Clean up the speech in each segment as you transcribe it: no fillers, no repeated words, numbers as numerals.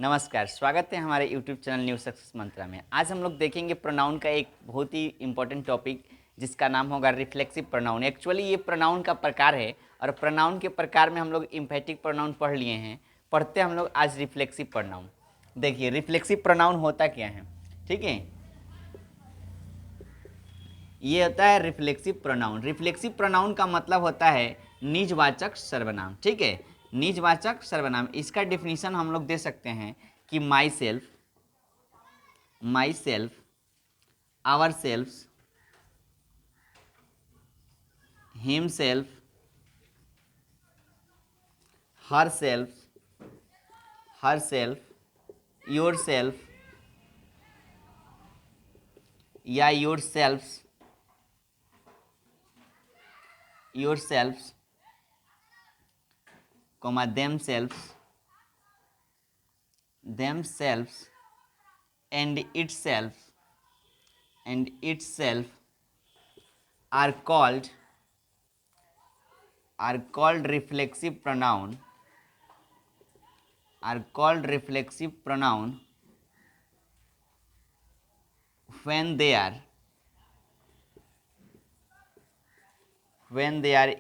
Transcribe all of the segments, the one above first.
नमस्कार, स्वागत है हमारे YouTube चैनल न्यू सक्सेस मंत्रा में। आज हम लोग देखेंगे प्रोनाउन का एक बहुत ही इम्पोर्टेंट टॉपिक जिसका नाम होगा रिफ्लेक्सिव प्रोनाउन। एक्चुअली ये प्रोनाउन का प्रकार है और प्रोनाउन के प्रकार में हम लोग इम्फेटिक प्रोनाउन पढ़ लिए हैं, पढ़ते हम लोग आज रिफ्लेक्सिव प्रोनाउन। देखिए रिफ्लेक्सिव प्रोनाउन होता क्या है, ठीक है। ये होता है रिफ्लेक्सिव प्रोनाउन। रिफ्लेक्सिव प्रोनाउन का मतलब होता है निजवाचक सर्वनाम, ठीक है। निजवाचक सर्वनाम, इसका डेफिनेशन हम लोग दे सकते हैं कि myself, our self, himself, herself, yourself या yourselves, comma themselves and itself are called reflexive pronoun, when they are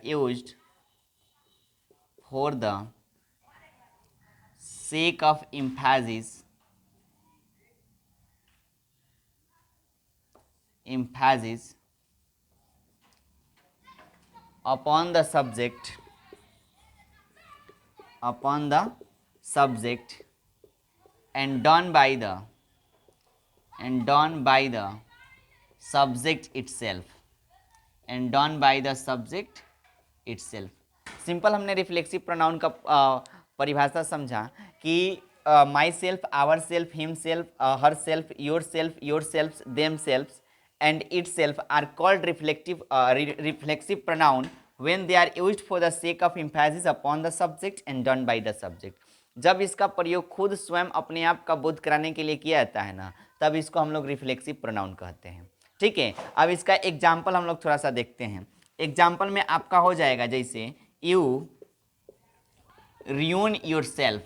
used for the sake of emphasis upon the subject and done by the subject itself, simple हमने reflexive pronoun का परिभाषा समझा कि myself, our self, himself, herself, yourself, themself and itself are called reflexive pronoun when they are used for the sake of emphasis upon the subject and done by the subject. जब इसका प्रयोग खुद स्वयं अपने आप का बोध कराने के लिए किया जाता है ना, तब इसको हम लोग रिफ्लेक्सिव प्रोनाउन कहते हैं, ठीक है। अब इसका एग्जाम्पल हम लोग थोड़ा सा देखते हैं। एग्जाम्पल में आपका हो जाएगा जैसे यू रियून योर सेल्फ।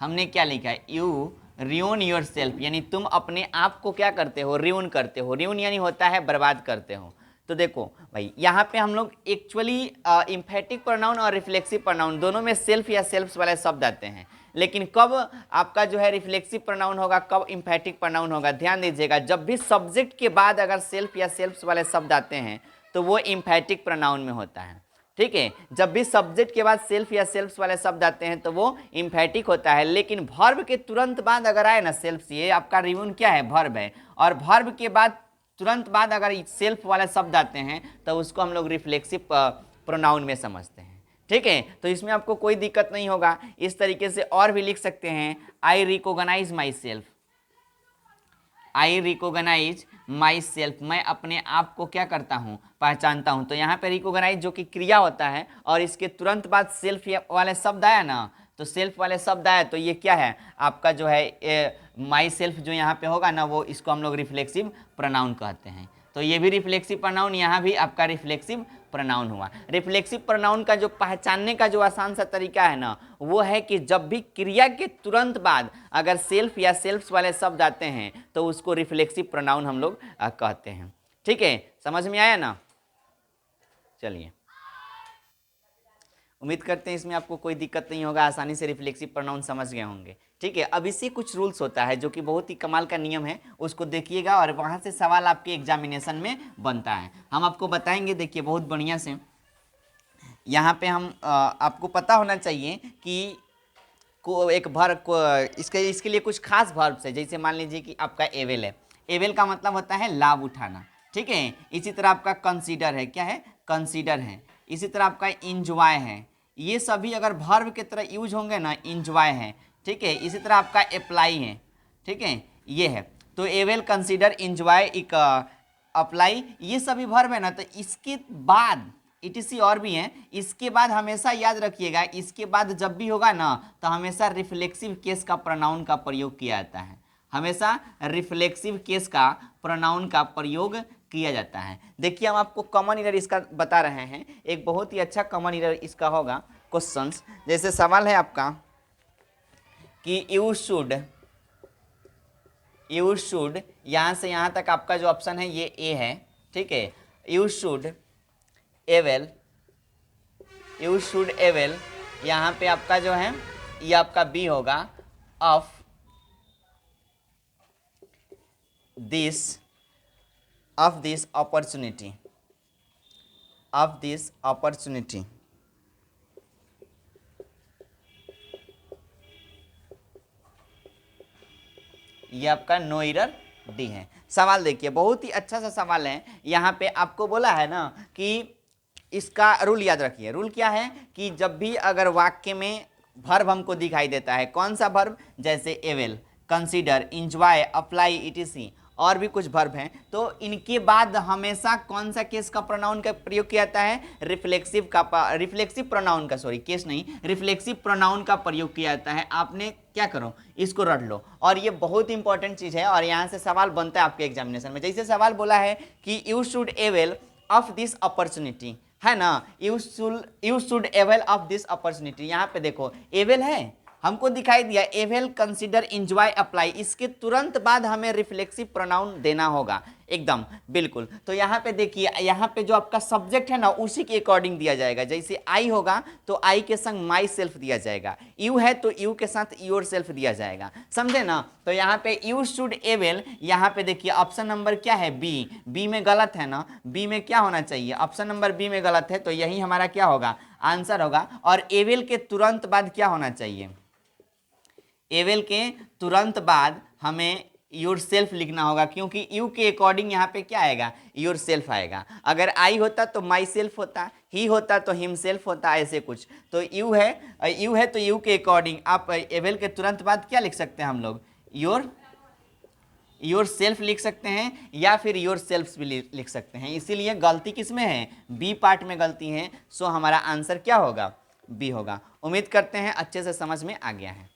हमने क्या लिखा है, यू रियून योर सेल्फ, यानी तुम अपने आप को क्या करते हो, रियून करते हो। रियून यानी होता है बर्बाद करते हो। तो देखो भाई यहाँ पे हम लोग एक्चुअली इम्फेटिक प्रोनाउन और रिफ्लेक्सिव प्रोनाउन दोनों में सेल्फ या सेल्फ्स वाले शब्द आते हैं, लेकिन कब आपका जो है रिफ्लेक्सिव प्रोनाउन होगा, कब इम्फेटिक प्रोनाउन होगा, ध्यान दीजिएगा। जब भी सब्जेक्ट के बाद अगर सेल्फ या सेल्फ्स वाले शब्द आते हैं तो वो इम्फेटिक प्रोनाउन में होता है, ठीक है। जब भी सब्जेक्ट के बाद सेल्फ या सेल्फ्स वाले शब्द आते हैं तो वो इम्फेटिक होता है, लेकिन वर्ब के तुरंत बाद अगर आए ना सेल्फ्स, ये आपका रियून क्या है, वर्ब है, और वर्ब के बाद तुरंत बाद अगर सेल्फ वाले शब्द आते हैं तो उसको हम लोग रिफ्लेक्सिव प्रोनाउन में समझते हैं, ठीक है। तो इसमें आपको कोई दिक्कत नहीं होगा। इस तरीके से और भी लिख सकते हैं, आई रिकॉग्नाइज माई सेल्फ, मैं अपने आप को क्या करता हूँ, पहचानता हूँ। तो यहाँ पे रिकॉग्नाइज जो कि क्रिया होता है और इसके तुरंत बाद सेल्फ वाले शब्द आया ना, तो सेल्फ वाले शब्द आया तो ये क्या है आपका जो है माई सेल्फ जो यहाँ पे होगा ना, वो इसको हम लोग रिफ्लेक्सिव प्रोनाउन कहते हैं। तो ये भी रिफ्लेक्सिव प्रोनाउन, यहाँ भी आपका रिफ्लेक्सिव प्रोनाउन हुआ। रिफ्लेक्सिव प्रोनाउन का जो पहचानने का जो आसान सा तरीका है ना, वो है कि जब भी क्रिया के तुरंत बाद अगर सेल्फ या सेल्फ्स वाले शब्द आते हैं तो उसको रिफ्लेक्सिव प्रोनाउन हम लोग कहते हैं, ठीक है। समझ में आया ना? चलिए, उम्मीद करते हैं इसमें आपको कोई दिक्कत नहीं होगा, आसानी से रिफ्लेक्सिव प्रोनाउन समझ गए होंगे, ठीक है। अब इससे कुछ रूल्स होता है जो कि बहुत ही कमाल का नियम है, उसको देखिएगा और वहाँ से सवाल आपके एग्जामिनेशन में बनता है। हम आपको बताएंगे, देखिए बहुत बढ़िया से। यहाँ पे हम आपको पता होना चाहिए कि एक वर्ब को इसके लिए कुछ खास वर्ब्स है। जैसे मान लीजिए कि आपका एवेल है, एवेल का मतलब होता है लाभ उठाना, ठीक है। इसी तरह आपका कंसीडर है, क्या है, कंसीडर है। इसी तरह आपका इंजॉय है। ये सभी अगर वर्ब के तरह यूज होंगे ना, इंजॉय है, ठीक है। इसी तरह आपका अप्लाई है, ठीक है, ये है। तो एवेल, कंसीडर, इंजॉय, एक अप्लाई, ये सभी वर्ब है ना। तो इसके बाद ETC और भी हैं, इसके बाद हमेशा याद रखिएगा, इसके बाद जब भी होगा ना तो हमेशा रिफ्लेक्सिव केस का प्रोनाउन का प्रयोग किया जाता है। हमेशा रिफ्लेक्सिव केस का प्रोनाउन का प्रयोग किया जाता है। देखिए हम आपको कॉमन एरर इसका बता रहे हैं। एक बहुत ही अच्छा कॉमन एरर इसका होगा क्वेश्चंस। जैसे सवाल है आपका, कि यू शुड यहाँ से यहाँ तक आपका जो ऑप्शन है ये ए है, ठीक है। यू शुड एवेल यहाँ पे आपका जो है ये आपका बी होगा, ऑफ दिस अपॉर्चुनिटी, ये आपका नो एरर डी है। सवाल देखिए, बहुत ही अच्छा सा सवाल है। यहाँ पे आपको बोला है ना कि इसका रूल याद रखिए। रूल क्या है कि जब भी अगर वाक्य में वर्ब हमको दिखाई देता है, कौन सा वर्ब, जैसे avail, consider, enjoy, apply, etc. और भी कुछ वर्ब हैं, तो इनके बाद हमेशा कौन सा केस का प्रोनाउन का प्रयोग किया जाता है, रिफ्लेक्सिव प्रोनाउन का, सॉरी केस नहीं, रिफ्लेक्सिव प्रोनाउन का प्रयोग किया जाता है। आपने क्या करो, इसको रट लो, और ये बहुत इंपॉर्टेंट चीज है और यहाँ से सवाल बनता है आपके एग्जामिनेशन में। जैसे सवाल बोला है कि you should avail of this opportunity, है ना, you should avail of this opportunity. यहाँ पे देखो एवेल है, हमको दिखाई दिया एवेल, कंसीडर, एंजॉय, अप्लाई, इसके तुरंत बाद हमें रिफ्लेक्सिव प्रोनाउन देना होगा, एकदम बिल्कुल। तो यहाँ पे देखिए, यहाँ पे जो आपका सब्जेक्ट है ना उसी के अकॉर्डिंग दिया जाएगा। जैसे आई होगा तो आई के संग माई सेल्फ दिया जाएगा, यू है तो यू के साथ योर सेल्फ दिया जाएगा, समझे ना। तो यहाँ पे यू शुड एवेल, यहाँ पे देखिए ऑप्शन नंबर क्या है, बी। बी में गलत है ना, बी में क्या होना चाहिए, ऑप्शन नंबर बी में गलत है, तो यही हमारा क्या होगा, आंसर होगा। और एवेल के तुरंत बाद क्या होना चाहिए, एवेल के तुरंत बाद हमें योर सेल्फ लिखना होगा, क्योंकि यू के अकॉर्डिंग यहाँ पे क्या आएगा, योर सेल्फ आएगा। अगर आई होता तो माई सेल्फ होता, ही होता तो हिम सेल्फ होता, ऐसे कुछ। तो यू है तो यू के अकॉर्डिंग आप एवेल के तुरंत बाद क्या लिख सकते हैं हम लोग, योर सेल्फ लिख सकते हैं, या फिर योर सेल्फ्स भी लिख सकते हैं। इसीलिए गलती किस में है, बी पार्ट में गलती है। सो हमारा आंसर क्या होगा, बी होगा। उम्मीद करते हैं अच्छे से समझ में आ गया है।